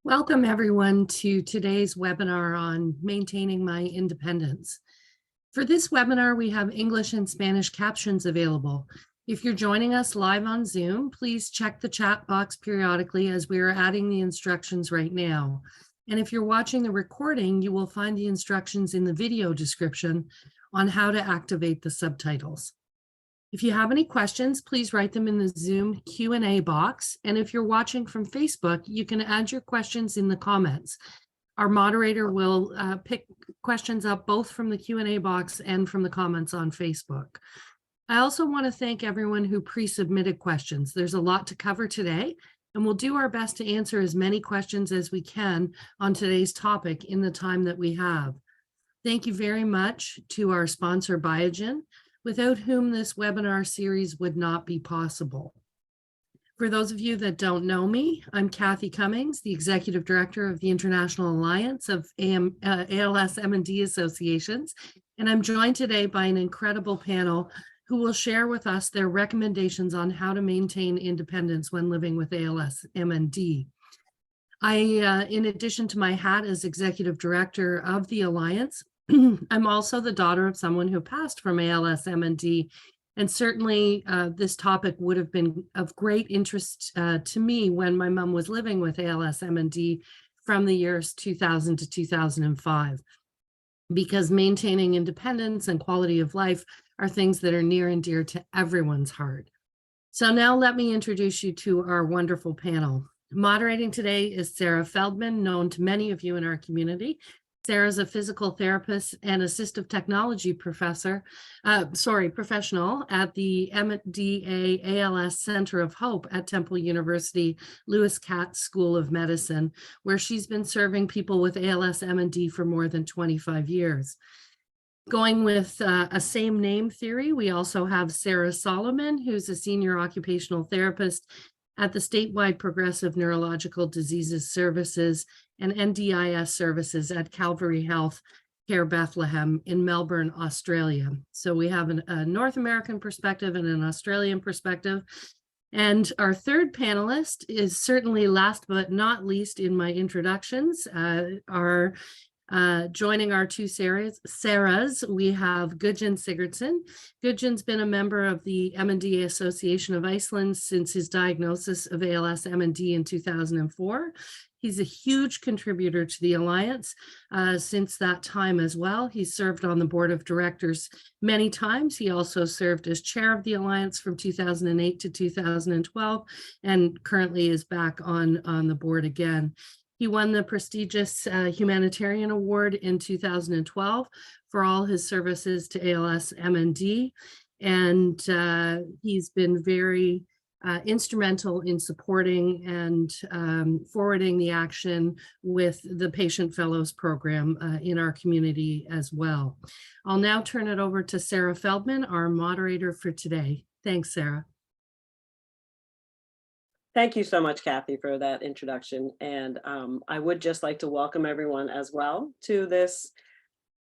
Welcome everyone to today's webinar on maintaining my independence. For this webinar, we have English and Spanish captions available. If you're joining us live on Zoom, please check the chat box periodically as we are adding the instructions right now. And if you're watching the recording, you will find the instructions in the video description on how to activate the subtitles. If you have any questions, please write them in the Zoom Q&A box. And if you're watching from Facebook, you can add your questions in the comments. Our moderator will pick questions up both from the Q&A box and from the comments on Facebook. I also want to thank everyone who pre-submitted questions. There's a lot to cover today, and we'll do our best to answer as many questions as we can on today's topic in the time that we have. Thank you very much to our sponsor, Gudjon, without whom this webinar series would not be possible. For those of you that don't know me, I'm Kathy Cummings, the Executive Director of the International Alliance of ALS M&D Associations, and I'm joined today by an incredible panel who will share with us their recommendations on how to maintain independence when living with ALS M&D. In addition to my hat as Executive Director of the Alliance, I'm also the daughter of someone who passed from ALS M&D, and certainly this topic would have been of great interest to me when my mom was living with ALS M&D from the years 2000 to 2005, because maintaining independence and quality of life are things that are near and dear to everyone's heart. So now let me introduce you to our wonderful panel. Moderating today is Sara Feldman, known to many of you in our community. Sarah's a physical therapist and assistive technology professional at the MDA ALS Center of Hope at Temple University Lewis Katz School of Medicine, where she's been serving people with ALS M&D for more than 25 years. Going with a same name theory, we also have Sarah Solomon, who's a senior occupational therapist at the statewide Progressive Neurological Diseases Services and NDIS services at Calvary Health Care Bethlehem in Melbourne, Australia. So we have a North American perspective and an Australian perspective. And our third panelist is certainly last but not least in my introductions. Joining our two Sarahs, we have Gudjon Sigurdsson. Gudjon's been a member of the M&D Association of Iceland since his diagnosis of ALS M&D in 2004. He's a huge contributor to the Alliance since that time as well. He's served on the board of directors many times. He also served as chair of the Alliance from 2008 to 2012, and currently is back on the board again. He won the prestigious Humanitarian Award in 2012 for all his services to ALS M&D, and he's been very instrumental in supporting and forwarding the action with the Patient Fellows program in our community as well. I'll now turn it over to Sara Feldman, our moderator for today. Thanks, Sara. Thank you so much, Kathy, for that introduction. And I would just like to welcome everyone as well to this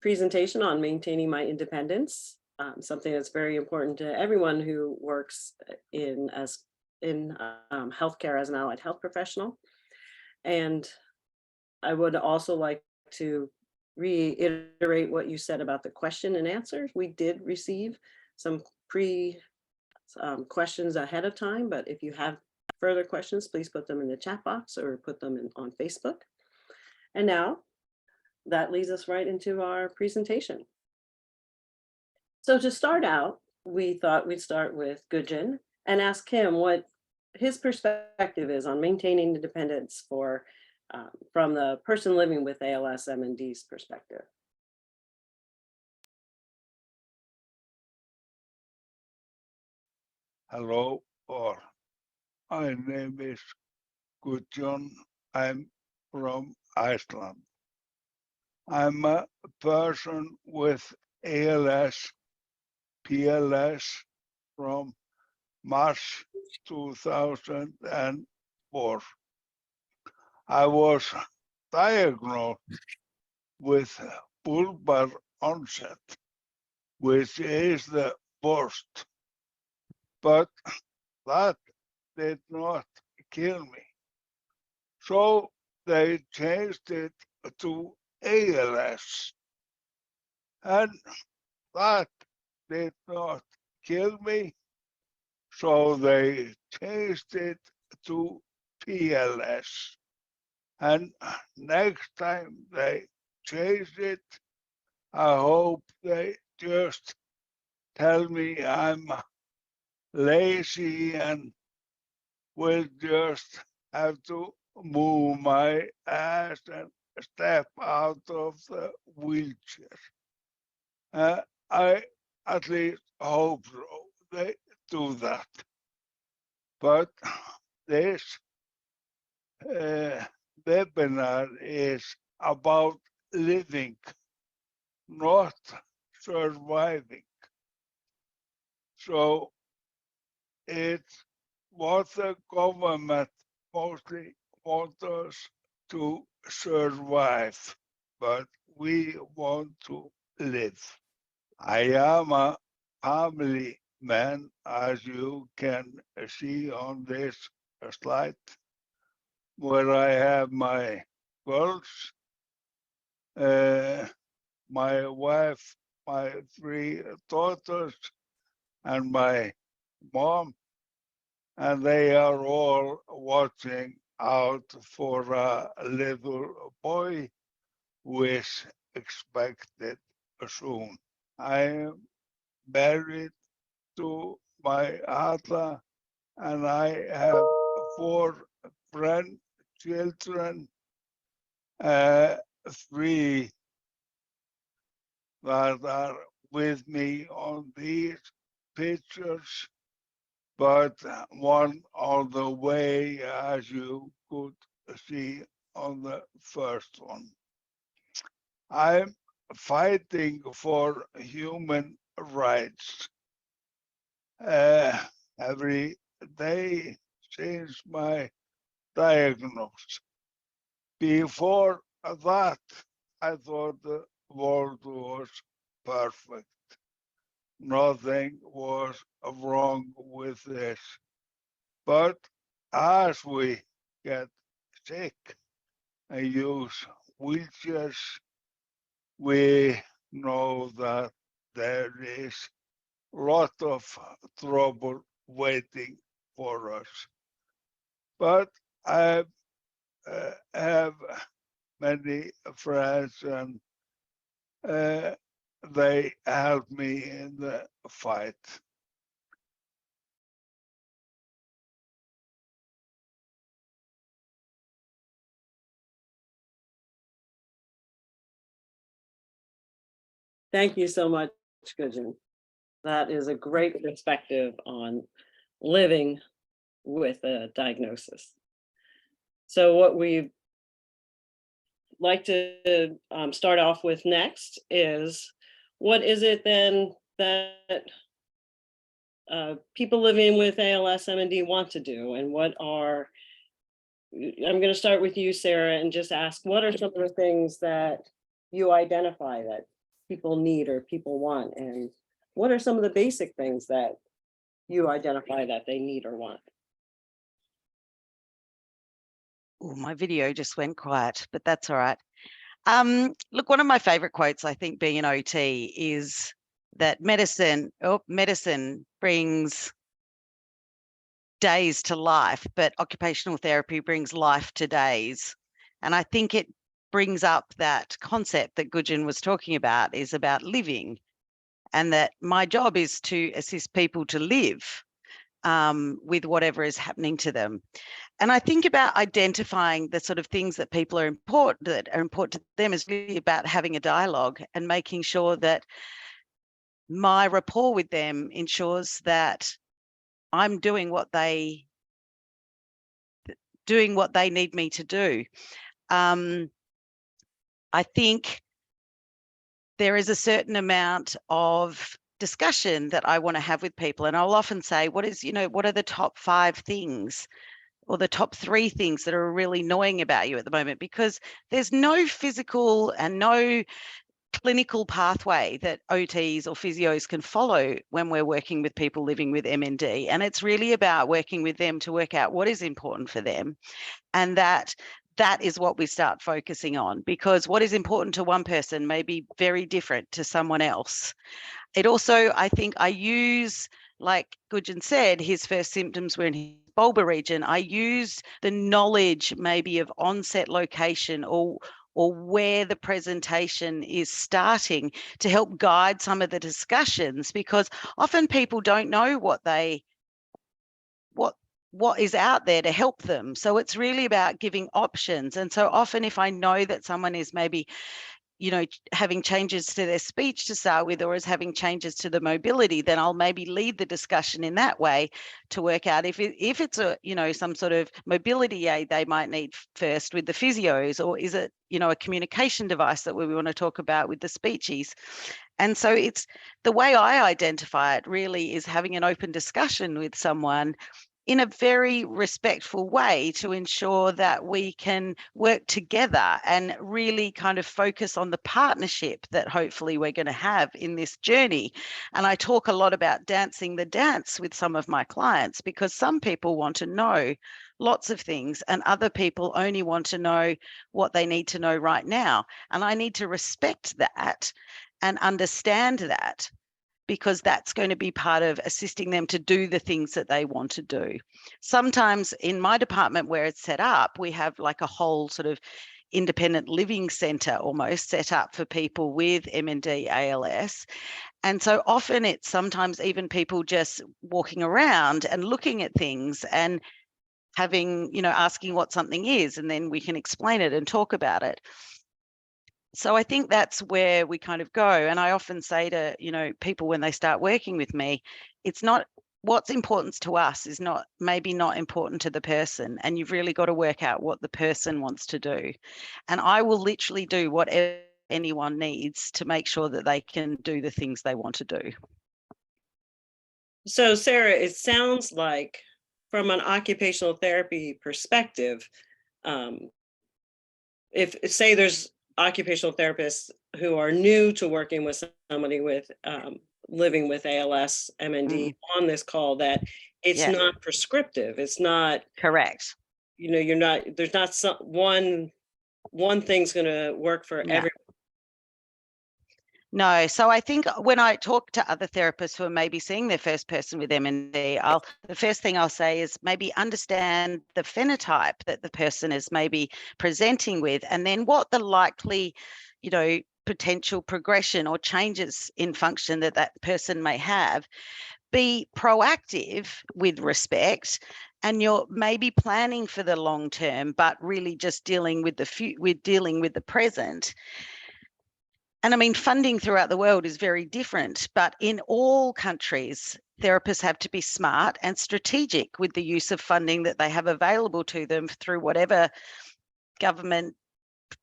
presentation on maintaining my independence, something that's very important to everyone who works in healthcare as an allied health professional. And I would also like to reiterate what you said about the question and answers. We did receive some questions ahead of time, but if you have further questions, please put them in the chat box or put them on Facebook. And now that leads us right into our presentation. So to start out, we thought we'd start with Gudjon and ask him what his perspective is on maintaining independence from the person living with ALS M&D's perspective. Hello, my name is Gudjon. I'm from Iceland. I'm a person with ALS, PLS from March 2004. I was diagnosed with bulbar onset, which is the worst, but that did not kill me. So they changed it to ALS. And that did not kill me, so they changed it to PLS. And next time they change it, I hope they just tell me I'm lazy and will just have to move my ass and step out of the wheelchair. I at least hope so. They do that. But this webinar is about living, not surviving. So it's what the government mostly wants us to survive, but we want to live. I am a family man, as you can see on this slide, where I have my girls, my wife, my 3 daughters, and my mom, and they are all watching out for a little boy who is expected soon. I am married to my Atla, and I have 4 grandchildren, 3 that are with me on these pictures, but 1 on the way, as you could see on the first one. I'm fighting for human rights every day since my diagnosis. Before that, I thought the world was perfect. Nothing was wrong with this. But as we get sick and use wheelchairs, we know that there is a lot of trouble waiting for us. But I have many friends, and they help me in the fight. Thank you so much, Gudjon. That is a great perspective on living with a diagnosis. So what we'd like to start off with next is, what is it then that people living with ALS, MND want to do? And what are, I'm going to start with you, Sara, and just ask, what are some of the things that you identify that people need or people want? And what are some of the basic things that you identify that they need or want? Oh, my video just went quiet, but that's all right. Look, one of my favorite quotes, I think, being an OT, is that medicine brings days to life, but occupational therapy brings life to days. And I think it brings up that concept that Gudjon was talking about, is about living, and that my job is to assist people to live with whatever is happening to them. And I think about identifying the sort of things that people are important to them is really about having a dialogue and making sure that my rapport with them ensures that I'm doing what they need me to do. I think there is a certain amount of discussion that I want to have with people, and I'll often say, what are the top 5 things or the top 3 things that are really annoying about you at the moment? Because there's no physical and no clinical pathway that OTs or physios can follow when we're working with people living with MND. And it's really about working with them to work out what is important for them, and that that is what we start focusing on, because what is important to one person may be very different to someone else. It also, I think I use, like Gudjon said, his first symptoms were in his bulbar region. I use the knowledge maybe of onset location or where the presentation is starting to help guide some of the discussions, because often people don't know what is out there to help them. So it's really about giving options. And so often if I know that someone is maybe, you know, having changes to their speech to start with, or is having changes to the mobility, then I'll maybe lead the discussion in that way to work out if it's a, you know, some sort of mobility aid they might need first with the physios, or is it, you know, a communication device that we want to talk about with the speechies. And so it's the way I identify it really is having an open discussion with someone in a very respectful way to ensure that we can work together and really kind of focus on the partnership that hopefully we're going to have in this journey. And I talk a lot about dancing the dance with some of my clients, because some people want to know lots of things and other people only want to know what they need to know right now. And I need to respect that and understand that, because that's going to be part of assisting them to do the things that they want to do. Sometimes in my department where it's set up, we have like a whole sort of independent living centre almost set up for people with MND ALS. And so often it's sometimes even people just walking around and looking at things and having, you know, asking what something is, and then we can explain it and talk about it. So I think that's where we kind of go. And I often say to, you know, people when they start working with me, it's not what's important to us is not maybe not important to the person. And you've really got to work out what the person wants to do. And I will literally do whatever anyone needs to make sure that they can do the things they want to do. So Sarah, it sounds like from an occupational therapy perspective, if say there's occupational therapists who are new to working with somebody with living with ALS, MND on this call, that it's not prescriptive. It's not correct. You know, there's not some one thing's going to work for everyone. No, so I think when I talk to other therapists who are maybe seeing their first person with MND, the first thing I'll say is maybe understand the phenotype that the person is maybe presenting with, and then what the likely, you know, potential progression or changes in function that that person may have. Be proactive with respect, and you're maybe planning for the long term, but really just dealing with the present. And I mean, funding throughout the world is very different, but in all countries, therapists have to be smart and strategic with the use of funding that they have available to them through whatever government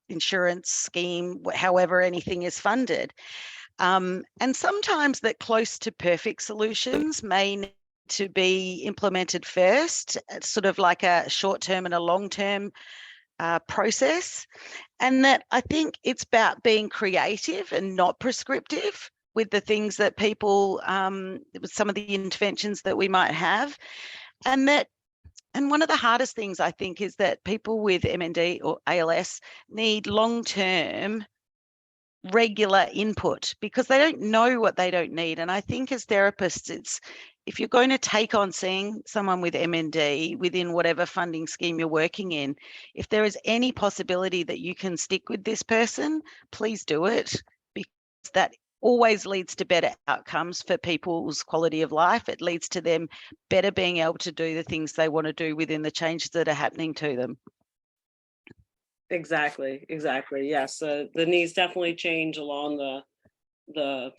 insurance scheme, however anything is funded. And sometimes that close to perfect solutions may need to be implemented first, sort of like a short-term and a long-term process. And that I think it's about being creative and not prescriptive with the things that people, with some of the interventions that we might have. And one of the hardest things I think is that people with MND or ALS need long-term regular input, because they don't know what they don't need. And I think as therapists, if you're going to take on seeing someone with MND within whatever funding scheme you're working in, if there is any possibility that you can stick with this person, please do it, because that always leads to better outcomes for people's quality of life. It leads to them better being able to do the things they want to do within the changes that are happening to them. Exactly. Yes, the needs definitely change along the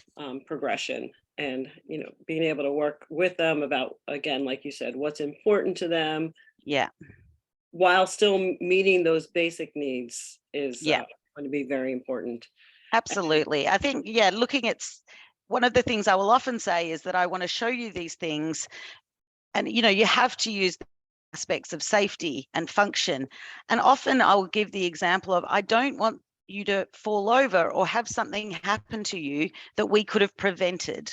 progression, and you know, being able to work with them about, again, like you said, what's important to them. Yeah. While still meeting those basic needs is going to be very important. Absolutely. I think, looking at one of the things I will often say is that I want to show you these things, and you know, you have to use aspects of safety and function. And often I will give the example of, I don't want you to fall over or have something happen to you that we could have prevented.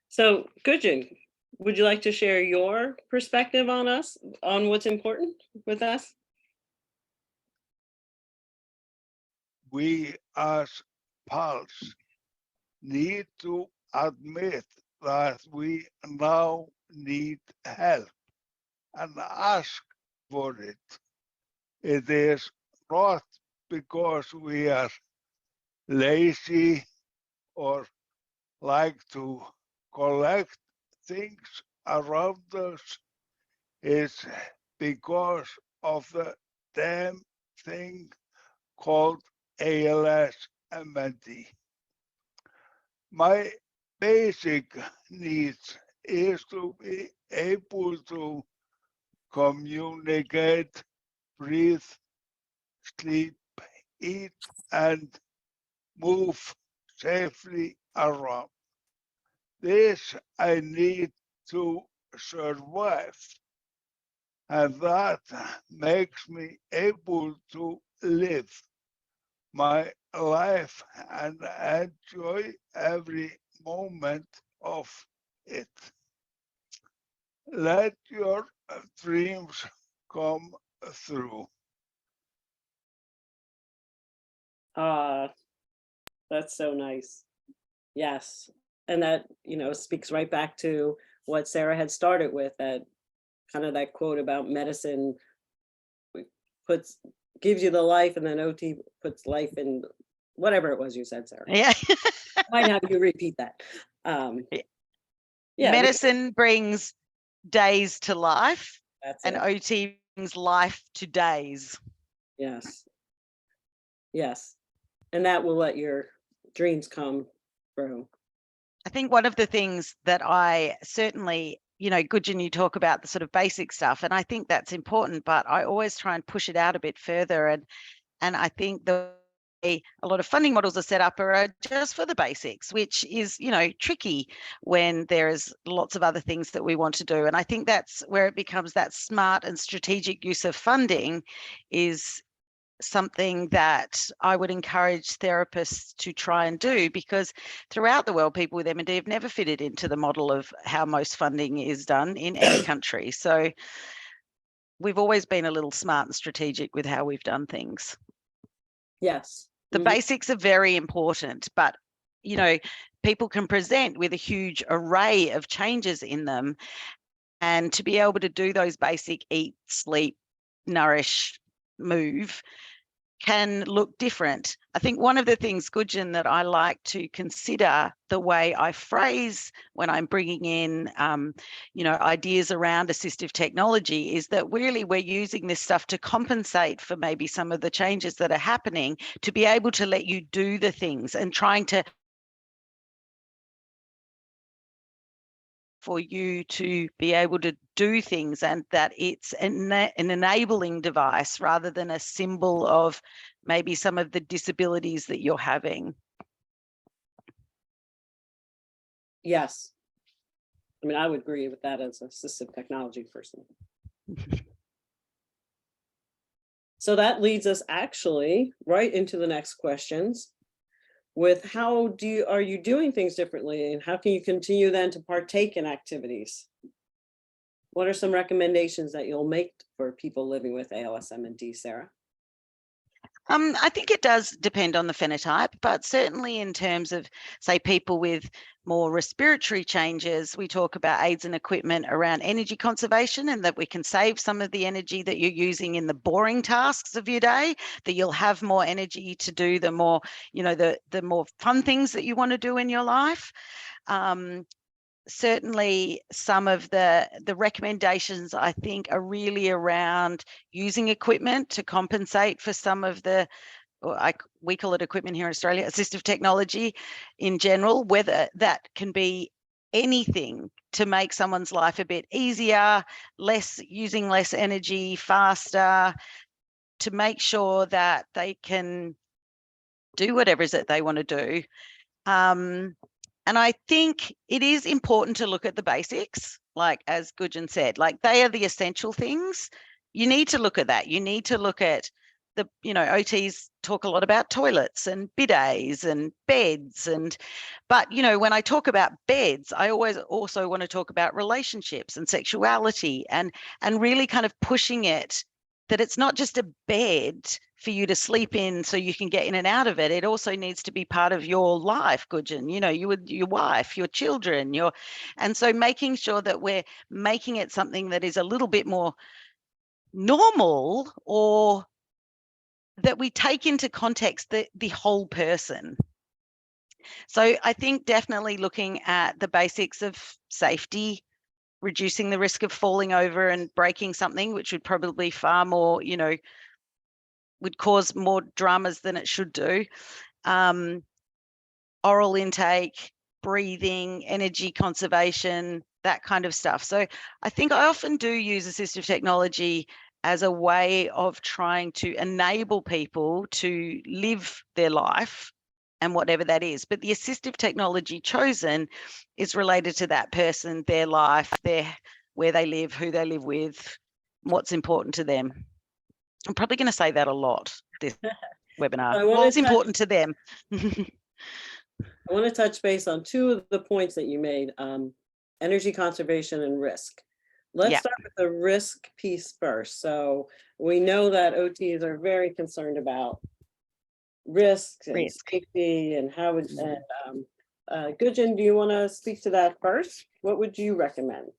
So Gudjon, would you like to share your perspective on what's important with us? We as pals need to admit that we now need help and ask for it. It is not because we are lazy or like to collect things around us. It's because of the damn thing called ALS-MND. My basic needs is to be able to communicate, breathe, sleep, eat, and move safely around. This I need to survive, and that makes me able to live my life and enjoy every moment of it. Let your dreams come through. That's so nice. Yes. And that, speaks right back to what Sarah had started with, that kind of that quote about medicine gives you the life, and then OT puts life in whatever it was you said, Sarah. Yeah. Might have you repeat that. Yeah. Medicine brings days to life, and it. OT brings life to days. Yes. Yes. And that will let your dreams come true. I think one of the things that I certainly, Gudjon, you talk about the sort of basic stuff, and I think that's important, but I always try and push it out a bit further. And I think a lot of funding models are set up are just for the basics, which is, tricky when there's lots of other things that we want to do. And I think that's where it becomes that smart and strategic use of funding is something that I would encourage therapists to try and do, because throughout the world, people with MND have never fitted into the model of how most funding is done in any country. So we've always been a little smart and strategic with how we've done things. Yes. The basics are very important, but, people can present with a huge array of changes in them, and to be able to do those basic eat, sleep, nourish, move can look different. I think one of the things, Gudjon, that I like to consider the way I phrase when I'm bringing in, ideas around assistive technology is that really we're using this stuff to compensate for maybe some of the changes that are happening, to be able to let you do the things and trying to for you to be able to do things, and that it's an enabling device rather than a symbol of maybe some of the disabilities that you're having. Yes. I mean, I would agree with that as an assistive technology person. So that leads us actually right into the next questions with how are you doing things differently, and how can you continue then to partake in activities? What are some recommendations that you'll make for people living with ALS-MND, Sarah? I think it does depend on the phenotype, but certainly in terms of, say, people with more respiratory changes, we talk about aids and equipment around energy conservation, and that we can save some of the energy that you're using in the boring tasks of your day, that you'll have more energy to do the more, the more fun things that you want to do in your life. Certainly some of the recommendations, I think, are really around using equipment to compensate for some of the, we call it equipment here in Australia, assistive technology in general, whether that can be anything to make someone's life a bit easier, using less energy, faster, to make sure that they can do whatever it is that they want to do. And I think it is important to look at the basics, like as Gudjon said, like they are the essential things. You need to look at that. You need to look at the, OTs talk a lot about toilets and bidets and beds but, when I talk about beds, I always also want to talk about relationships and sexuality and really kind of pushing it that it's not just a bed for you to sleep in so you can get in and out of it. It also needs to be part of your life, Gudjon, you with your wife, your children, and so making sure that we're making it something that is a little bit more normal, or that we take into context the whole person. So I think definitely looking at the basics of safety, reducing the risk of falling over and breaking something, which would probably far more, would cause more dramas than it should do. Oral intake, breathing, energy conservation, that kind of stuff. So I think I often do use assistive technology as a way of trying to enable people to live their life and whatever that is. But the assistive technology chosen is related to that person, their life, where they live, who they live with, what's important to them. I'm probably going to say that a lot this webinar. What's important to them. I want to touch base on two of the points that you made, energy conservation and risk. Let's start with the risk piece first. So we know that OTs are very concerned about risks and safety and how would, Gudjon, do you want to speak to that first? What would you recommend?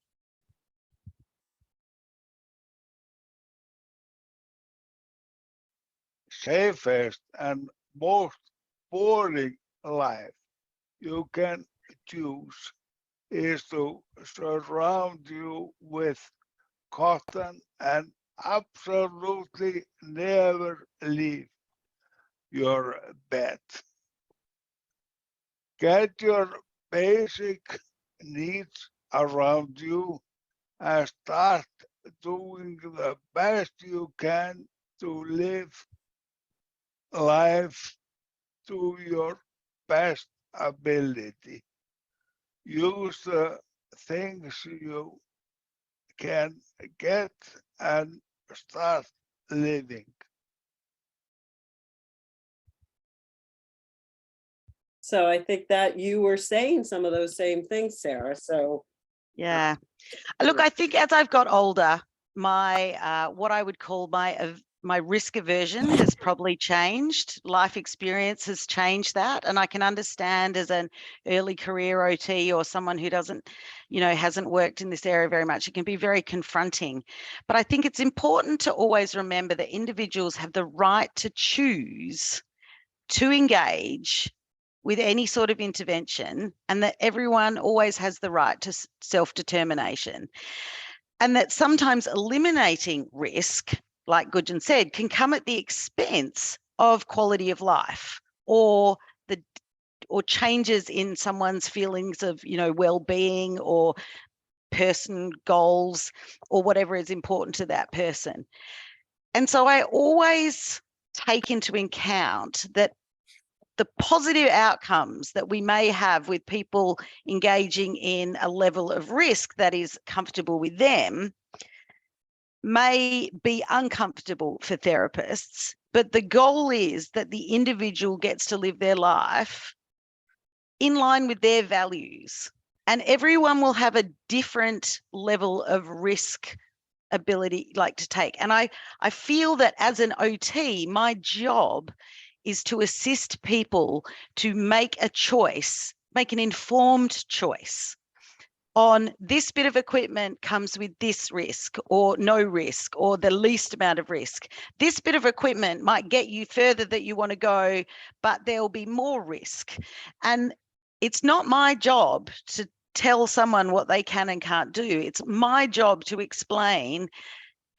Safest and most boring life you can choose is to surround you with cotton and absolutely never leave your bed. Get your basic needs around you and start doing the best you can to live life to your best ability. Use the things you can get and start living. So I think that you were saying some of those same things, Sarah. So yeah, look, I think as I've got older, my what I would call my risk aversion has probably changed. Life experience has changed that, and I can understand as an early career OT or someone who doesn't, hasn't worked in this area very much, it can be very confronting. But I think it's important to always remember that individuals have the right to choose to engage with any sort of intervention, and that everyone always has the right to self-determination. And that sometimes eliminating risk, like Gudjon said, can come at the expense of quality of life or changes in someone's feelings of, well-being or person goals or whatever is important to that person. And so I always take into account that the positive outcomes that we may have with people engaging in a level of risk that is comfortable with them may be uncomfortable for therapists, but the goal is that the individual gets to live their life in line with their values. And everyone will have a different level of risk ability to take. And I feel that as an OT, my job is to assist people to make a choice, make an informed choice on this bit of equipment comes with this risk or no risk or the least amount of risk. This bit of equipment might get you further that you want to go, but there'll be more risk. And it's not my job to tell someone what they can and can't do. It's my job to explain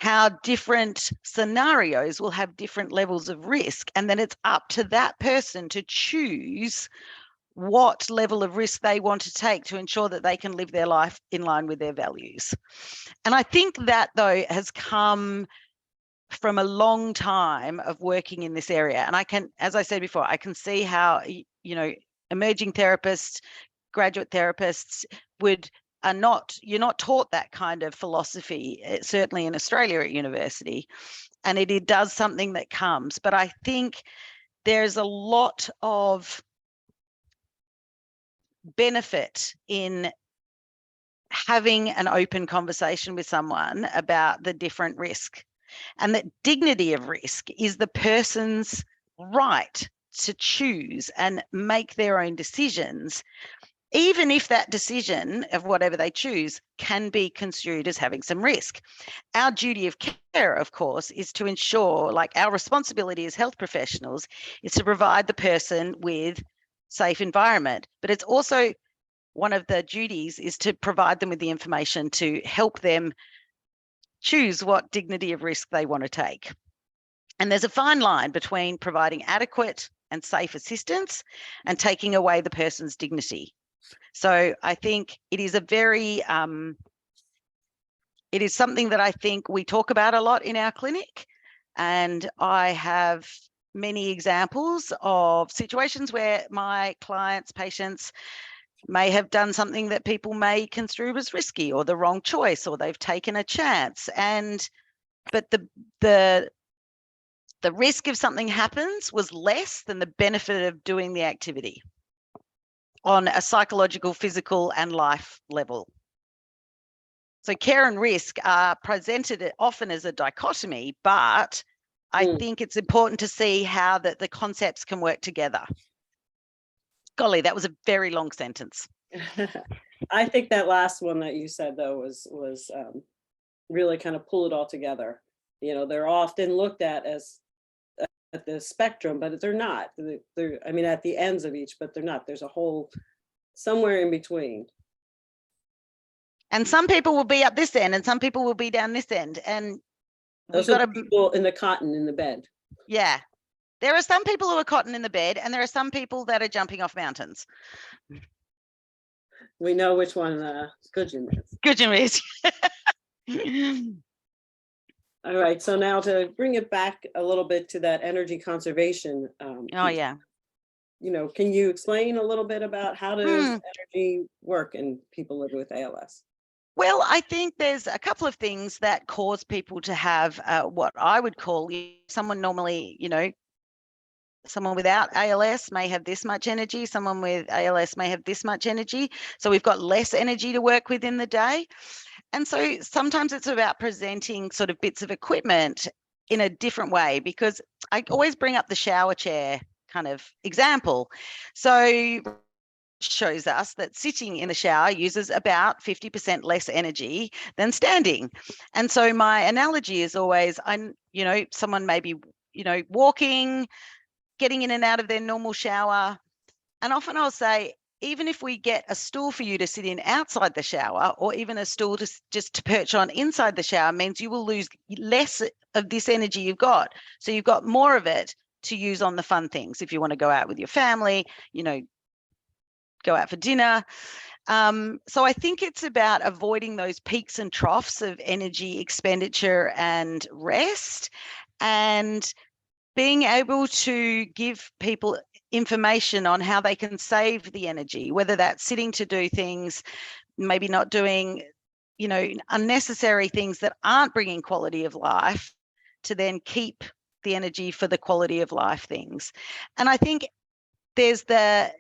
how different scenarios will have different levels of risk, and then it's up to that person to choose what level of risk they want to take to ensure that they can live their life in line with their values. And I think that, though, has come from a long time of working in this area. And I can, as I said before, I can see how, emerging therapists, graduate therapists you're not taught that kind of philosophy, certainly in Australia at university. and it does something that comes. But I think there's a lot of benefit in having an open conversation with someone about the different risk, and that dignity of risk is the person's right to choose and make their own decisions, even if that decision of whatever they choose can be construed as having some risk. Our duty of care, of course, is to ensure, like our responsibility as health professionals is to provide the person with safe environment, but it's also one of the duties is to provide them with the information to help them choose what dignity of risk they want to take. And there's a fine line between providing adequate and safe assistance and taking away the person's dignity. So I think it is a very, it is something that I think we talk about a lot in our clinic. And I have many examples of situations where my clients, patients may have done something that people may construe as risky or the wrong choice, or they've taken a chance. But the risk if something happens was less than the benefit of doing the activity on a psychological, physical, and life level. So care and risk are presented often as a dichotomy, but I think it's important to see how the concepts can work together. Golly, that was a very long sentence. I think that last one that you said, though, was really kind of pull it all together. You know, they're often looked at as at the spectrum, but they're not. They're, I mean, at the ends of each, but they're not. There's a whole somewhere in between. And some people will be up this end and some people will be down this end. And those are people in the cotton in the bed. Yeah. There are some people who are cotton in the bed, and there are some people that are jumping off mountains. We know which one Gudjon is. Gudjon is. All right, so now to bring it back a little bit to that energy conservation. Yeah. You know, can you explain a little bit about how does energy work in people living with ALS? Well, I think there's a couple of things that cause people to have what I would call someone normally, you know, someone without ALS may have this much energy, someone with ALS may have this much energy. So we've got less energy to work with in the day. And so sometimes it's about presenting sort of bits of equipment in a different way, because I always bring up the shower chair kind of example. So shows us that sitting in the shower uses about 50% less energy than standing. And so my analogy is always, you know, someone may be, you know, walking, getting in and out of their normal shower. And often I'll say, even if we get a stool for you to sit in outside the shower, or even a stool just to perch on inside the shower, means you will lose less of this energy you've got. So you've got more of it to use on the fun things. If you want to go out with your family, you know, go out for dinner. So I think it's about avoiding those peaks and troughs of energy expenditure and rest, and being able to give people information on how they can save the energy, whether that's sitting to do things, maybe not doing, you know, unnecessary things that aren't bringing quality of life, to then keep the energy for the quality of life things. And I think there's that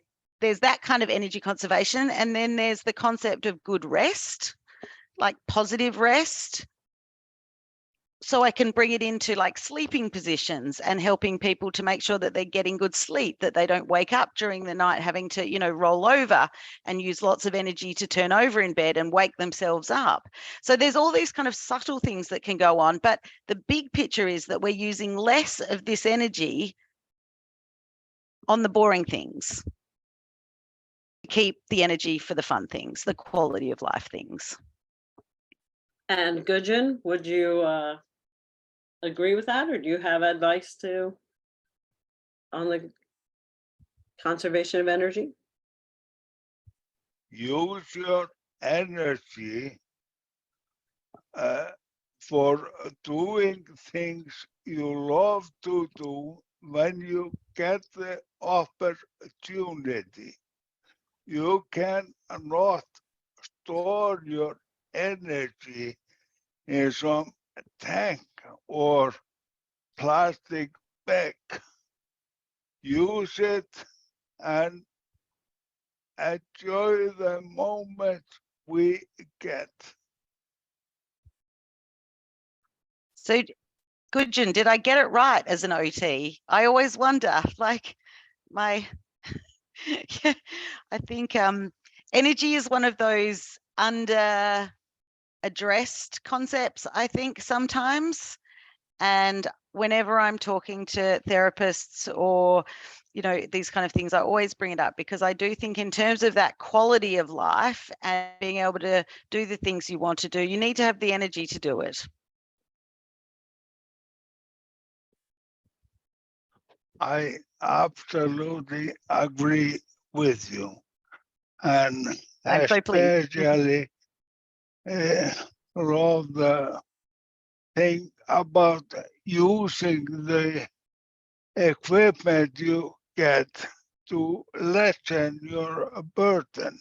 kind of energy conservation, and then there's the concept of good rest, like positive rest. So I can bring it into like sleeping positions and helping people to make sure that they're getting good sleep, that they don't wake up during the night having to, you know, roll over and use lots of energy to turn over in bed and wake themselves up. So there's all these kind of subtle things that can go on, but the big picture is that we're using less of this energy on the boring things. Keep the energy for the fun things, the quality of life things. And Gudjon, would you agree with that, or do you have advice on the conservation of energy? Use your energy for doing things you love to do when you get the opportunity. You cannot store your energy in some tank or plastic bag. Use it and enjoy the moment we get. So, Gudjon, did I get it right as an OT? I always wonder, like I think energy is one of those under addressed concepts, I think sometimes. And whenever I'm talking to therapists or, you know, these kind of things, I always bring it up because I do think in terms of that quality of life and being able to do the things you want to do, you need to have the energy to do it. I absolutely agree with you. And I'm so pleased. especially love the thing about using the equipment you get to lessen your burden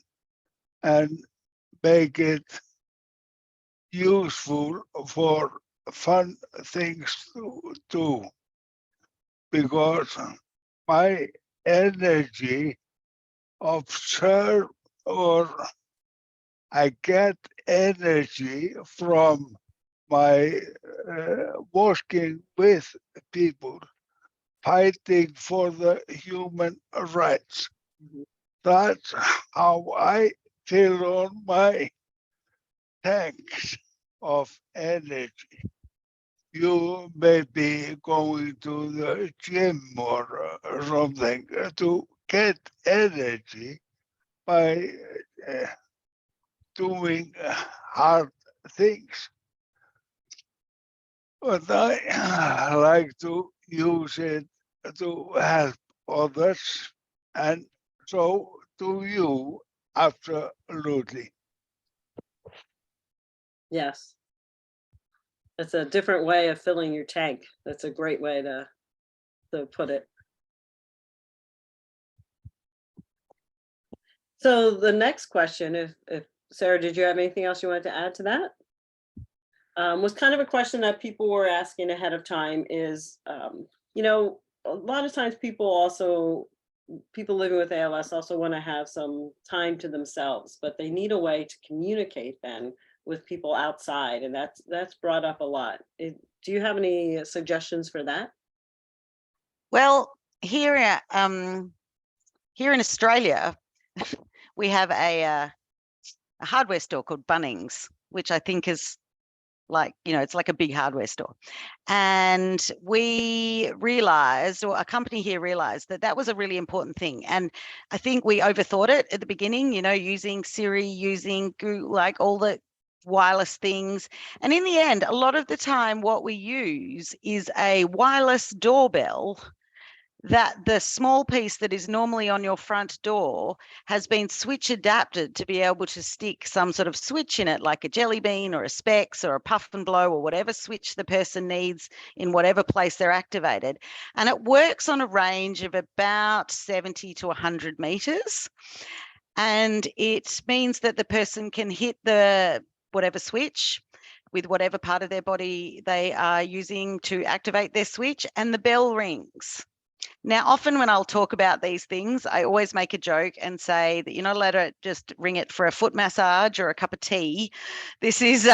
and make it useful for fun things to do. Because my energy observe or I get energy from my working with people, fighting for the human rights. Mhm. That's how I fill on my tanks of energy. You may be going to the gym or something to get energy by doing hard things. But I like to use it to help others, and so do you, absolutely. Yes. It's a different way of filling your tank. That's a great way to put it. So the next question, if Sarah, did you have anything else you wanted to add to that? Was kind of a question that people were asking ahead of time is, you know, a lot of times people living with ALS also want to have some time to themselves, but they need a way to communicate then with people outside, and that's brought up a lot. Do you have any suggestions for that? Well, here in Australia, we have a hardware store called Bunnings, which I think is like, you know, it's like a big hardware store. And we realized, or a company here realized, that that was a really important thing. And I think we overthought it at the beginning, you know, using Siri, using Google, like all the wireless things. And in the end, a lot of the time what we use is a wireless doorbell that the small piece that is normally on your front door has been switch adapted to be able to stick some sort of switch in it, like a jelly bean or a specs or a puff and blow or whatever switch the person needs in whatever place they're activated. And it works on a range of about 70 to 100 meters. And it means that the person can hit the whatever switch with whatever part of their body they are using to activate their switch, and the bell rings. Now, often when I'll talk about these things, I always make a joke and say that you're not allowed to just ring it for a foot massage or a cup of tea. This is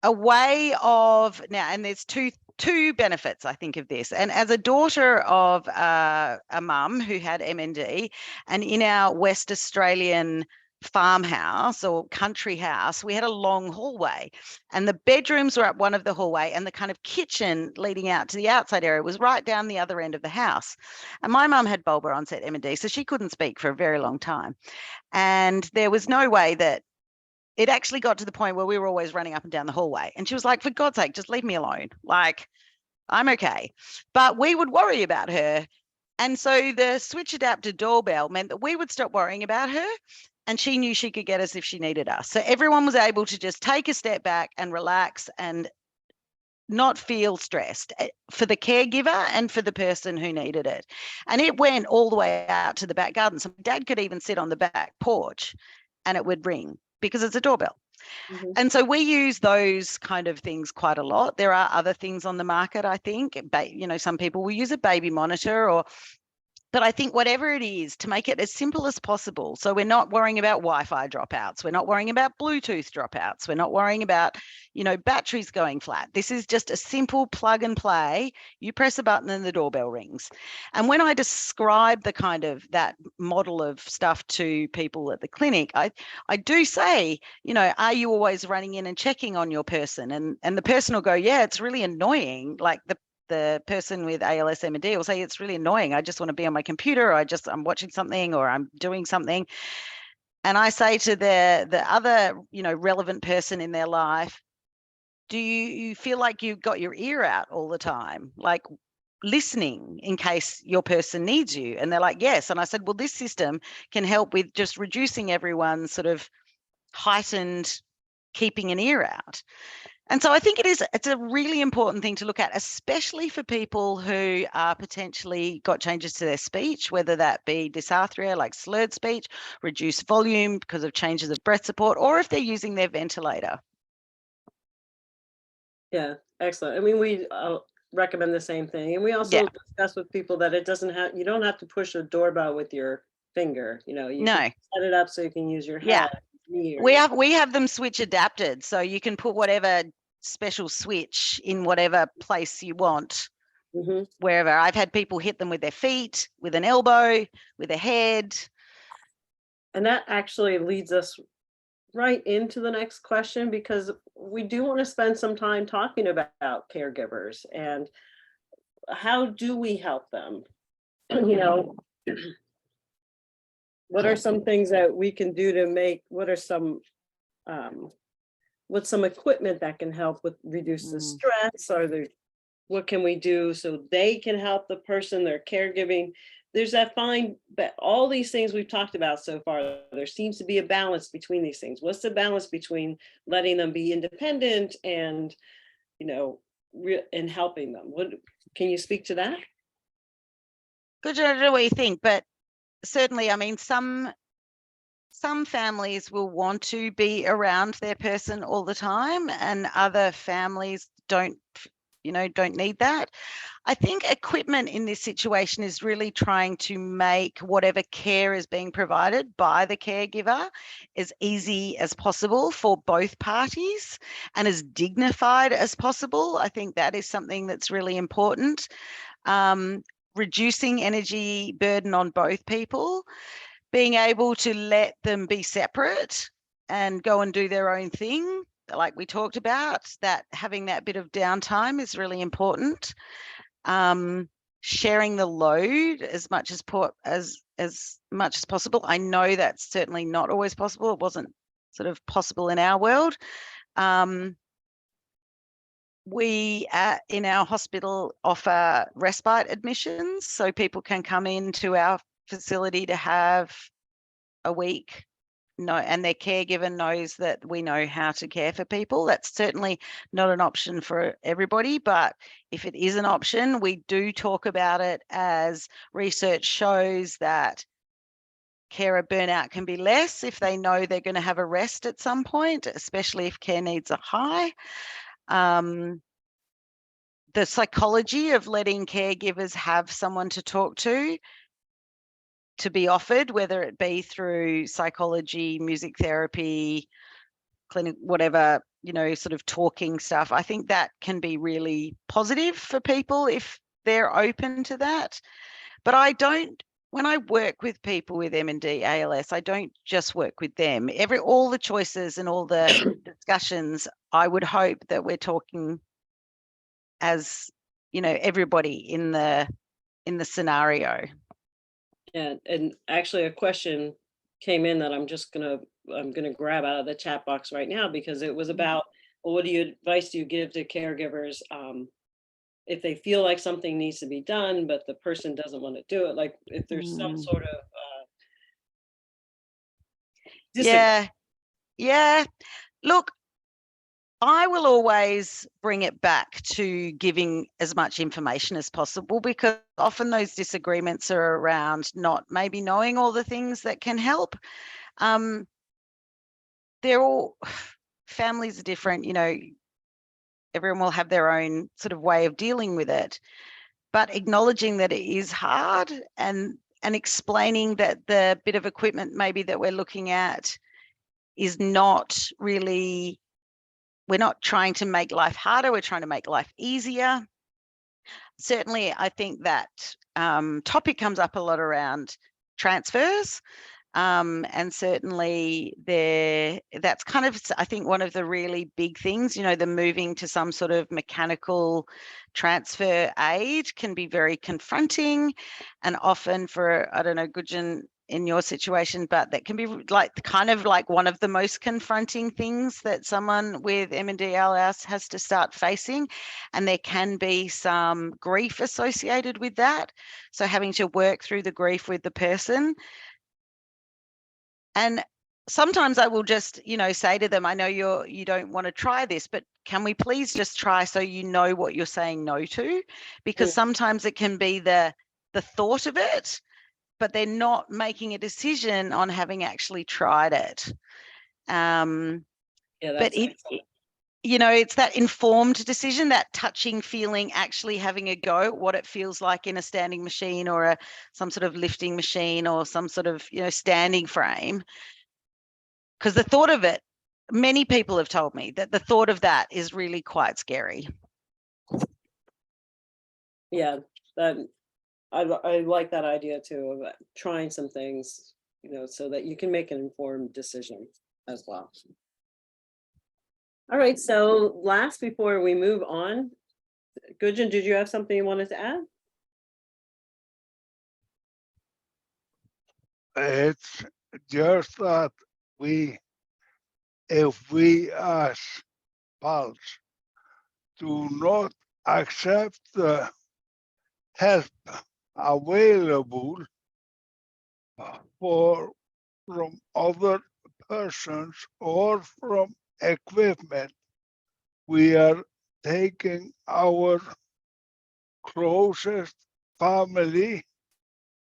a way of now, and there's two benefits, I think, of this. And as a daughter of a mum who had MND, and in our West Australian farmhouse or country house, we had a long hallway, and the bedrooms were up one of the hallway, and the kind of kitchen leading out to the outside area was right down the other end of the house. And my mum had bulbar onset MND, so she couldn't speak for a very long time. And there was no way that it actually got to the point where we were always running up and down the hallway. And she was like, for God's sake, just leave me alone. Like, I'm okay. But we would worry about her. And so the switch adapted doorbell meant that we would stop worrying about her, and she knew she could get us if she needed us. So everyone was able to just take a step back and relax and not feel stressed for the caregiver and for the person who needed it. And it went all the way out to the back garden. So Dad could even sit on the back porch and it would ring because it's a doorbell. Mhm. And so we use those kind of things quite a lot. There are other things on the market, I think. Some people will use a baby monitor but I think whatever it is, to make it as simple as possible. So we're not worrying about Wi-Fi dropouts. We're not worrying about Bluetooth dropouts. We're not worrying about, batteries going flat. This is just a simple plug and play. You press a button and the doorbell rings. And when I describe the kind of that model of stuff to people at the clinic, I do say, are you always running in and checking on your person? And the person will go, yeah, it's really annoying. Like the person with ALS MD will say, it's really annoying. I just want to be on my computer. I'm watching something or I'm doing something. And I say to the other, relevant person in their life, do you feel like you've got your ear out all the time? Like listening in case your person needs you? And they're like, yes. And I said, well, this system can help with just reducing everyone's sort of heightened keeping an ear out. And so I think it's a really important thing to look at, especially for people who are potentially got changes to their speech, whether that be dysarthria, like slurred speech, reduced volume because of changes of breath support, or if they're using their ventilator. Yeah, excellent. I mean, we recommend the same thing. And we also discuss with people that you don't have to push a doorbell with your finger. You can set it up so you can use your head. We have them switch adapted, so you can put whatever special switch in whatever place you want, wherever. I've had people hit them with their feet, with an elbow, with a head. And that actually leads us right into the next question, because we do want to spend some time talking about caregivers and how do we help them? What are some things that we can do to what's some equipment that can help with reduce the stress? What can we do so they can help the person they're caregiving? There's that fine, but all these things we've talked about so far, there seems to be a balance between these things. What's the balance between letting them be independent and, and helping them? Can you speak to that? Good, I don't know what you think, but certainly, I mean, some families will want to be around their person all the time, and other families don't need that. I think equipment in this situation is really trying to make whatever care is being provided by the caregiver as easy as possible for both parties and as dignified as possible. I think that is something that's really important. Reducing energy burden on both people, being able to let them be separate and go and do their own thing, like we talked about, that having that bit of downtime is really important. Sharing the load as much as much as possible. I know that's certainly not always possible. It wasn't sort of possible in our world. We in our hospital offer respite admissions, so people can come into our facility to have a week. And their caregiver knows that we know how to care for people. That's certainly not an option for everybody, but if it is an option, we do talk about it, as research shows that carer burnout can be less if they know they're going to have a rest at some point, especially if care needs are high. The psychology of letting caregivers have someone to talk to be offered, whether it be through psychology, music therapy, clinic, whatever, sort of talking stuff. I think that can be really positive for people if they're open to that. But when I work with people with MND ALS, I don't just work with them. All the choices and all the discussions, I would hope that we're talking as, everybody in the scenario. And actually a question came in that I'm gonna grab out of the chat box right now, because it was about, well, what advice do you give to caregivers if they feel like something needs to be done, but the person doesn't want to do it? Like if there's some sort of Yeah. Look, I will always bring it back to giving as much information as possible, because often those disagreements are around not maybe knowing all the things that can help. families are different, everyone will have their own sort of way of dealing with it, but acknowledging that it is hard and explaining that the bit of equipment maybe that we're looking at is not really, we're not trying to make life harder, we're trying to make life easier. Certainly, I think that topic comes up a lot around transfers. And certainly that's kind of, I think, one of the really big things, the moving to some sort of mechanical transfer aid can be very confronting, and often for, I don't know, Gudjon, in your situation, but that can be kind of like one of the most confronting things that someone with MND-LS has to start facing. And there can be some grief associated with that. So having to work through the grief with the person. And sometimes I will just, say to them, I know you don't want to try this, but can we please just try so you know what you're saying no to? Because sometimes it can be the thought of it, but they're not making a decision on having actually tried it. Yeah, but it's that informed decision, that touching, feeling, actually having a go at what it feels like in a standing machine or some sort of lifting machine or some sort of, standing frame. Because the thought of it, many people have told me that the thought of that is really quite scary. Yeah, I like that idea too, of trying some things, so that you can make an informed decision as well. All right, so last, before we move on, Gudjon, did you have something you wanted to add? It's just that if we as PALs do not accept the help available from other persons or from equipment, we are taking our closest family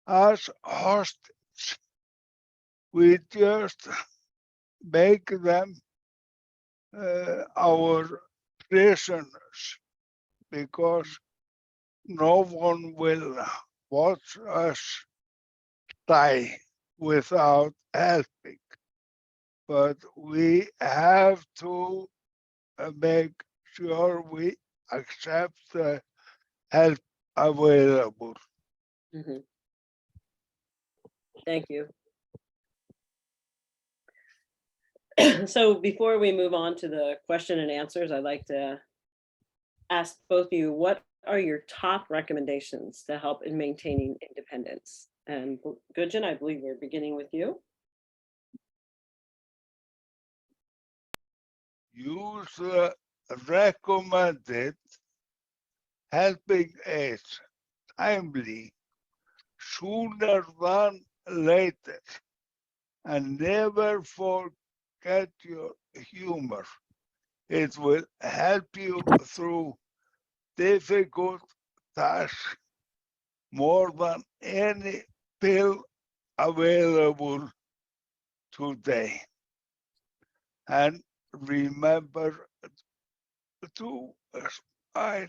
as hostage. We just make them our prisoners, because no one will watch us die without helping. But we have to make sure we accept the help available. Thank you. So before we move on to the question and answers, I'd like to ask both of you, what are your top recommendations to help in maintaining independence? And Gudjon, I believe we're beginning with you. Use the recommended helping aids timely, sooner than later, and never forget your humor. It will help you through difficult tasks more than any pill available today. And remember to smile.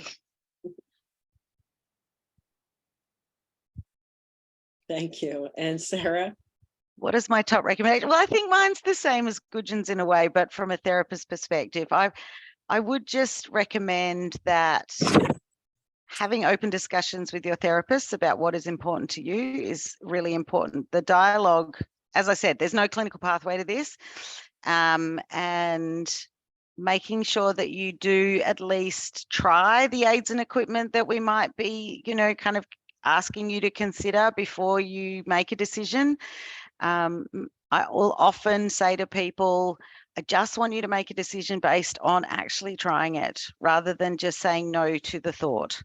Thank you. And Sara? What is my top recommendation? Well, I think mine's the same as Gudjon's in a way, but from a therapist perspective, I would just recommend that having open discussions with your therapist about what is important to you is really important. The dialogue, as I said, there's no clinical pathway to this, and making sure that you do at least try the aids and equipment that we might be, kind of asking you to consider before you make a decision. I will often say to people, I just want you to make a decision based on actually trying it rather than just saying no to the thought.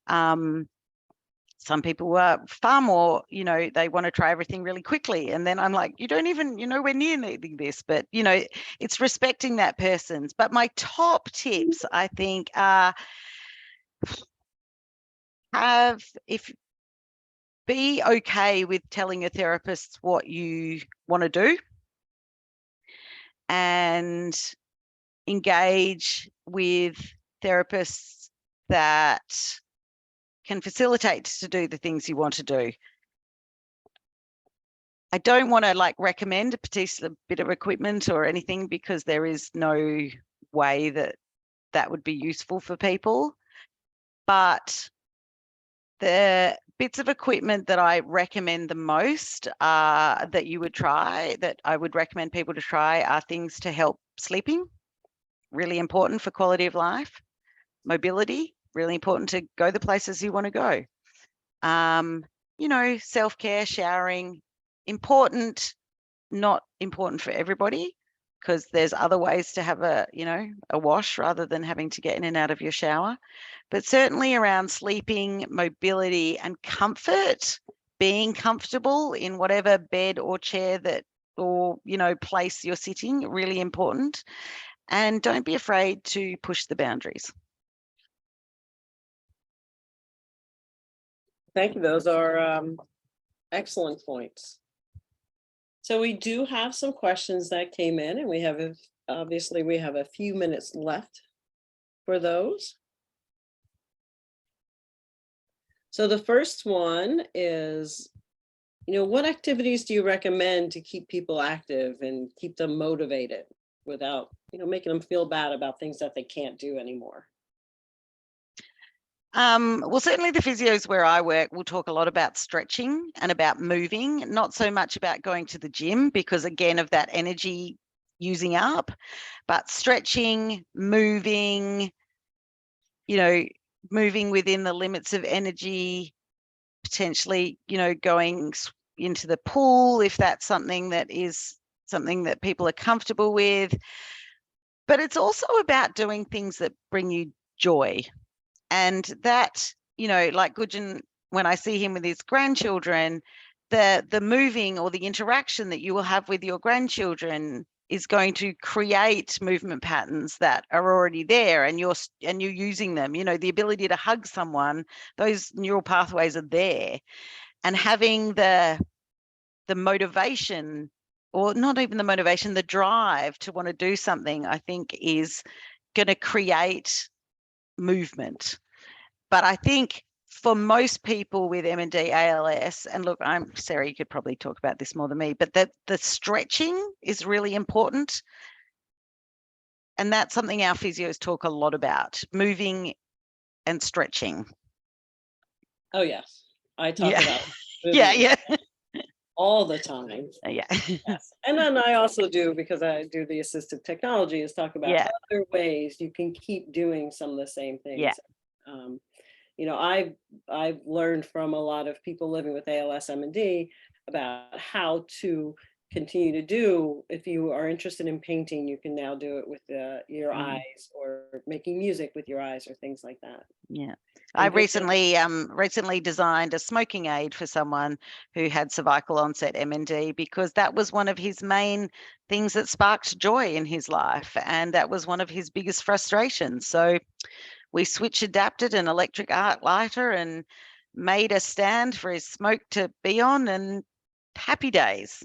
Some people are far more, they want to try everything really quickly. And then I'm like, you don't even, nowhere near needing this, but, it's respecting that person's. But my top tips, I think, are be okay with telling your therapist what you want to do, and engage with therapists that can facilitate to do the things you want to do. I don't want to like recommend a particular bit of equipment or anything, because there is no way that that would be useful for people. But the bits of equipment that I recommend the most that you would try, that I would recommend people to try, are things to help sleeping, really important for quality of life. Mobility, really important to go the places you want to go. You know, self-care, showering, important, not important for everybody, because there's other ways to have a, you know, a wash rather than having to get in and out of your shower. But certainly around sleeping, mobility and comfort, being comfortable in whatever bed or chair that, or, you know, place you're sitting, really important. And don't be afraid to push the boundaries. Thank you. Those are excellent points. So we do have some questions that came in, and we have obviously we have a few minutes left for those. So the first one is, you know, what activities do you recommend to keep people active and keep them motivated without, you know, making them feel bad about things that they can't do anymore? Well, certainly the physios where I work will talk a lot about stretching and about moving, not so much about going to the gym because, again, of that energy using up, but stretching, moving, you know, moving within the limits of energy, potentially, you know, going into the pool if that's something that is something that people are comfortable with. But it's also about doing things that bring you joy. And that, you know, like Gudjon, when I see him with his grandchildren, the moving or the interaction that you will have with your grandchildren is going to create movement patterns that are already there, and you're using them. You know, the ability to hug someone, those neural pathways are there. And having the motivation, or not even the motivation, the drive to want to do something, I think is going to create movement. But I think for most people with MND ALS, and look, Sarah, you could probably talk about this more than me, but the stretching is really important. And that's something our physios talk a lot about, moving and stretching. Oh, yes. I talk about Yeah. all the time. Yeah. Yes. And then I also do, because I do the assistive technology, is talk about other ways you can keep doing some of the same things. Yeah. You know, I've learned from a lot of people living with ALS MND about how to continue to do. If you are interested in painting, you can now do it with your eyes, or making music with your eyes, or things like that. Yeah. I recently designed a smoking aid for someone who had cervical onset MND, because that was one of his main things that sparked joy in his life, and that was one of his biggest frustrations. So we switch adapted an electric arc lighter and made a stand for his smoke to be on, and happy days.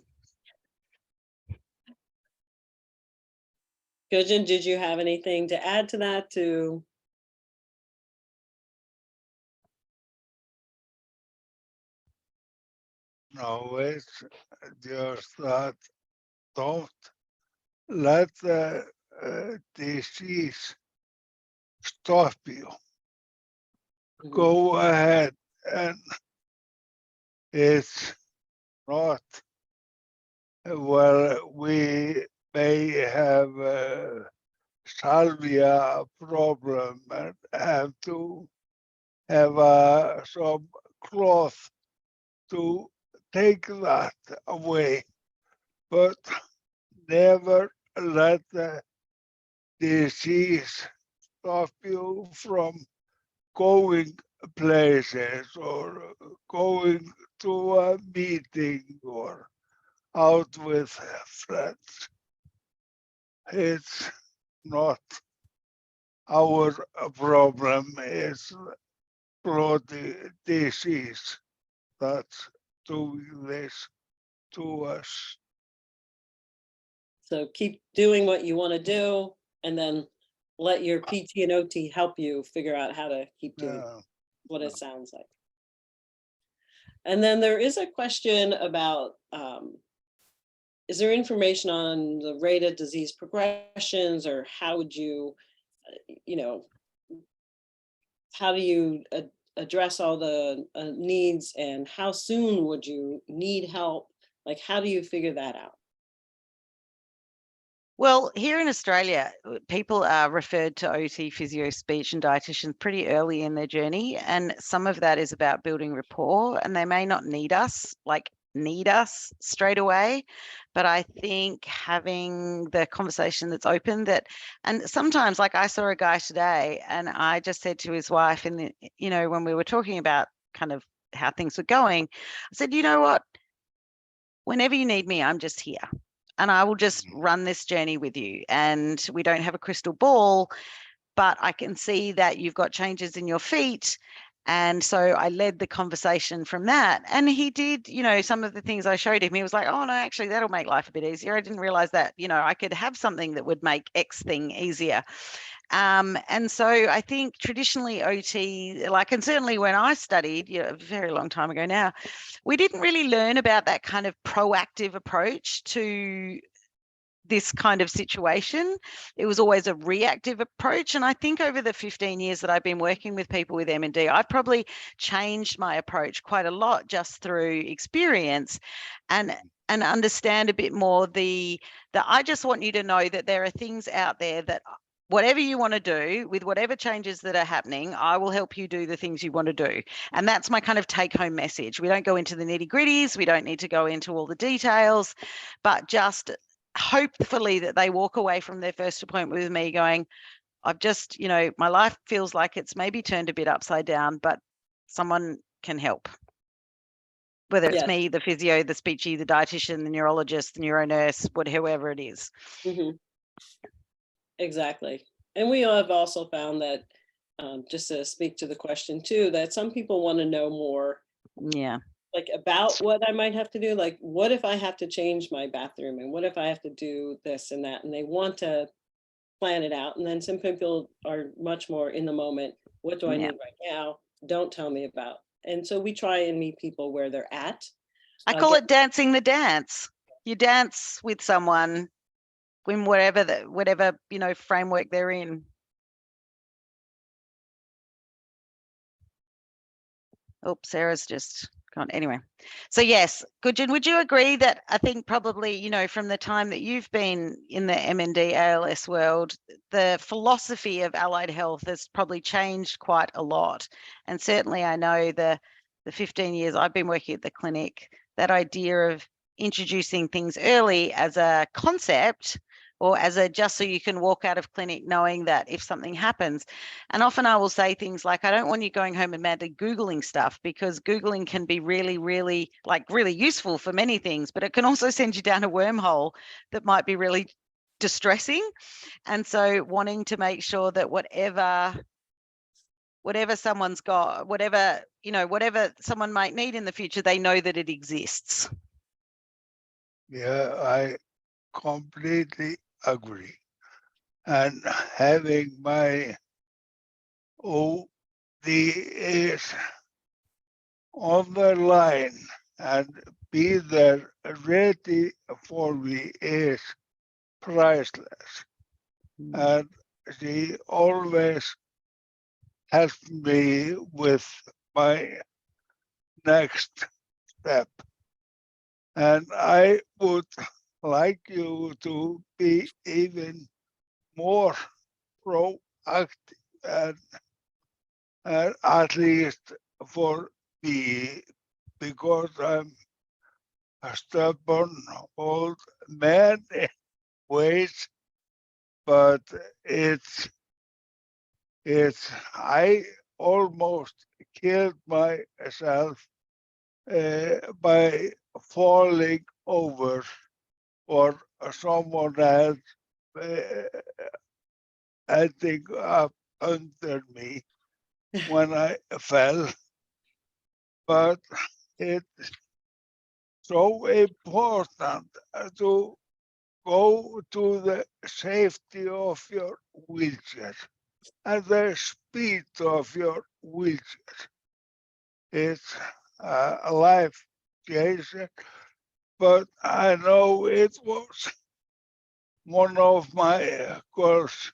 Gudjon, did you have anything to add to that? No, it's just that don't let the disease stop you. Go ahead, and it's not, well, we may have a salvia problem and have to have some cloth to take that away, but never let the disease stop you from going places, or going to a meeting, or out with friends. It's not our problem, it's blood disease that's doing this to us. So keep doing what you want to do. and then let your PT and OT help you figure out how to keep doing Yeah. what it sounds like. And then there is a question about, is there information on the rate of disease progressions, or how would you, how do you address all the needs, and how soon would you need help? Like, how do you figure that out? Well, here in Australia, people are referred to OT, physio, speech and dietitians pretty early in their journey. And some of that is about building rapport, and they may not need us straight away. But I think having the conversation that's open, and sometimes, like, I saw a guy today and I just said to his wife when we were talking about kind of how things were going, I said, you know what, whenever you need me, I'm just here. And I will just run this journey with you. And we don't have a crystal ball, but I can see that you've got changes in your feet. And so I led the conversation from that. And he did, some of the things I showed him, he was like, oh, no, actually, that'll make life a bit easier. I didn't realize that, I could have something that would make X thing easier. And so I think traditionally OT, and certainly when I studied, a very long time ago now, we didn't really learn about that kind of proactive approach to this kind of situation. It was always a reactive approach. And I think over the 15 years that I've been working with people with M&D, I've probably changed my approach quite a lot just through experience and understand a bit more I just want you to know that there are things out there that whatever you want to do with whatever changes that are happening, I will help you do the things you want to do. And that's my kind of take home message. We don't go into the nitty gritties. We don't need to go into all the details, but just hopefully that they walk away from their first appointment with me going, I've just, my life feels like it's maybe turned a bit upside down, but someone can help. Whether it's me, the physio, the speechy, the dietitian, the neurologist, the neuronurse, whoever it is. Mm-hmm. Exactly. And we have also found that, just to speak to the question too, that some people want to know more. Yeah. Like about what I might have to do, like what if I have to change my bathroom, and what if I have to do this and that, and they want to plan it out. And then some people are much more in the moment. What do I need right now? Don't tell me about. And so we try and meet people where they're at. I call it dancing the dance. You dance with someone in whatever framework they're in. Oh, Sarah's just gone. Anyway, so yes, Gudjon, would you agree that I think probably, from the time that you've been in the M&D ALS world, the philosophy of allied health has probably changed quite a lot. And certainly I know the 15 years I've been working at the clinic, that idea of introducing things early as a concept, or as a just so you can walk out of clinic knowing that if something happens. And often I will say things like, I don't want you going home and madly Googling stuff, because Googling can be really, really useful for many things, but it can also send you down a wormhole that might be really distressing. And so wanting to make sure that whatever someone's got, whatever someone might need in the future, they know that it exists. Yeah, I completely agree. And having my ODs on the line and be there ready for me is priceless. And she always helps me with my next step. And I would like you to be even more proactive, and at least for me, because I'm a stubborn old man in ways, but I almost killed myself by falling over or someone else ending up under me when I fell. But it's so important to go to the safety of your wheelchair and the speed of your wheelchair. It's a life changing, but I know it was one of my girls.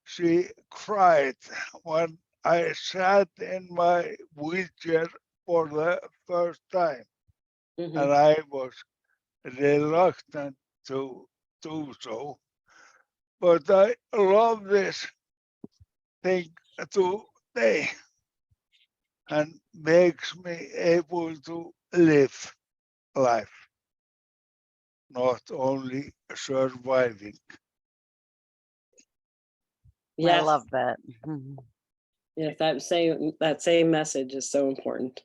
She cried when I sat in my wheelchair for the first time, Mhm. and I was reluctant to do so. But I love this thing today and makes me able to live life, not only surviving. I Yes, love that. Mhm. yes, that same message is so important.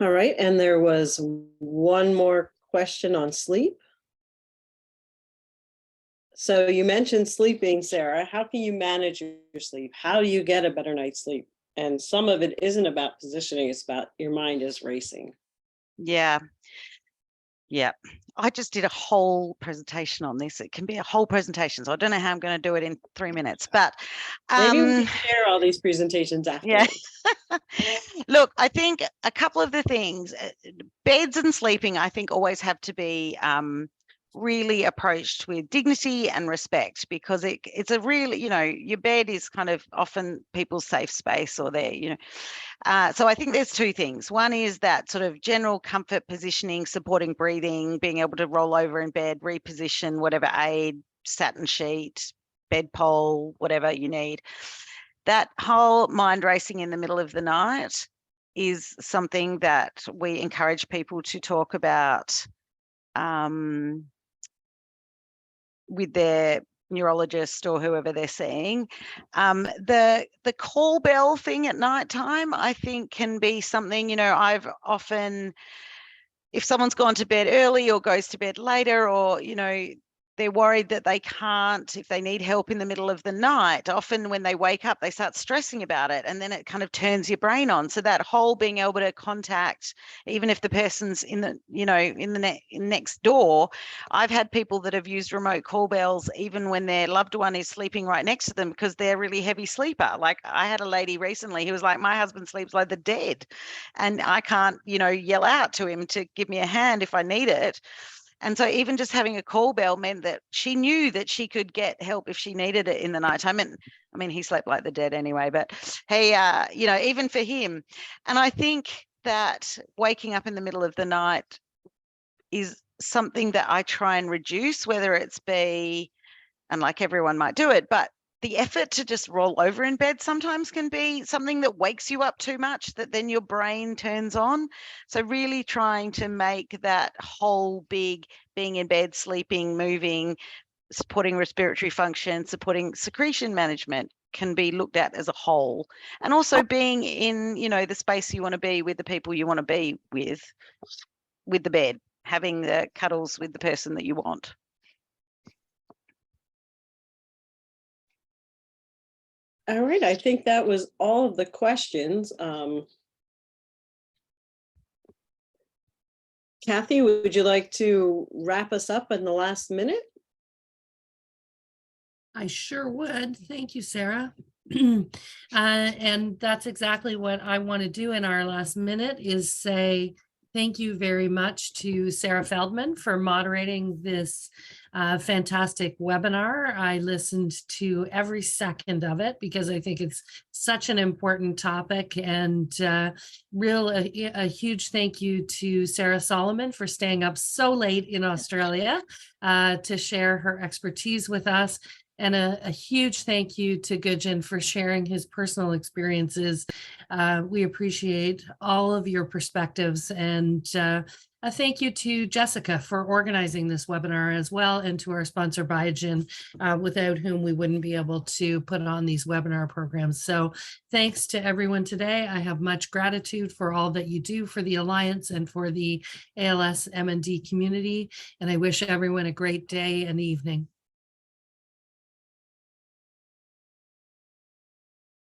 All right, and there was one more question on sleep. So you mentioned sleeping, Sarah. How can you manage your sleep? How do you get a better night's sleep? And some of it isn't about positioning, it's about your mind is racing. Yeah. Yeah. I just did a whole presentation on this. It can be a whole presentation. So I don't know how I'm going to do it in 3 minutes, but Maybe we can share all these presentations yeah. afterwards. Look, I think a couple of the things, beds and sleeping, I think always have to be really approached with dignity and respect, because it's a really, your bed is kind of often people's safe space, or their, so I think there's two things. One is that sort of general comfort positioning, supporting breathing, being able to roll over in bed, reposition whatever aid, satin sheet, bed pole, whatever you need. That whole mind racing in the middle of the night is something that we encourage people to talk about with their neurologist or whoever they're seeing. The call bell thing at nighttime, I think, can be something, I've often, if someone's gone to bed early or goes to bed later, or, they're worried that they can't, if they need help in the middle of the night, often when they wake up, they start stressing about it, and then it kind of turns your brain on. So that whole being able to contact, even if the person's in the, in the next door, I've had people that have used remote call bells even when their loved one is sleeping right next to them, because they're a really heavy sleeper. Like, I had a lady recently who was like, my husband sleeps like the dead, and I can't, yell out to him to give me a hand if I need it. And so even just having a call bell meant that she knew that she could get help if she needed it in the nighttime. And I mean, he slept like the dead anyway, but hey, even for him. And I think that waking up in the middle of the night is something that I try and reduce, whether it's be, and like everyone might do it, but the effort to just roll over in bed sometimes can be something that wakes you up too much, that then your brain turns on. So really trying to make that whole big being in bed, sleeping, moving, supporting respiratory function, supporting secretion management can be looked at as a whole. And also being in, the space you want to be with, the people you want to be with the bed, having the cuddles with the person that you want. All right, I think that was all of the questions. Kathy, would you like to wrap us up in the last minute? I sure would. Thank you, Sarah. And that's exactly what I want to do in our last minute, is say thank you very much to Sara Feldman for moderating this fantastic webinar. I listened to every second of it because I think it's such an important topic, and a huge thank you to Sarah Solomon for staying up so late in Australia to share her expertise with us. And a huge thank you to Gudjon for sharing his personal experiences. We appreciate all of your perspectives, and a thank you to Jessica for organizing this webinar as well, and to our sponsor Biogen, without whom we wouldn't be able to put on these webinar programs. So thanks to everyone today. I have much gratitude for all that you do for the Alliance and for the ALS MND community, and I wish everyone a great day and evening.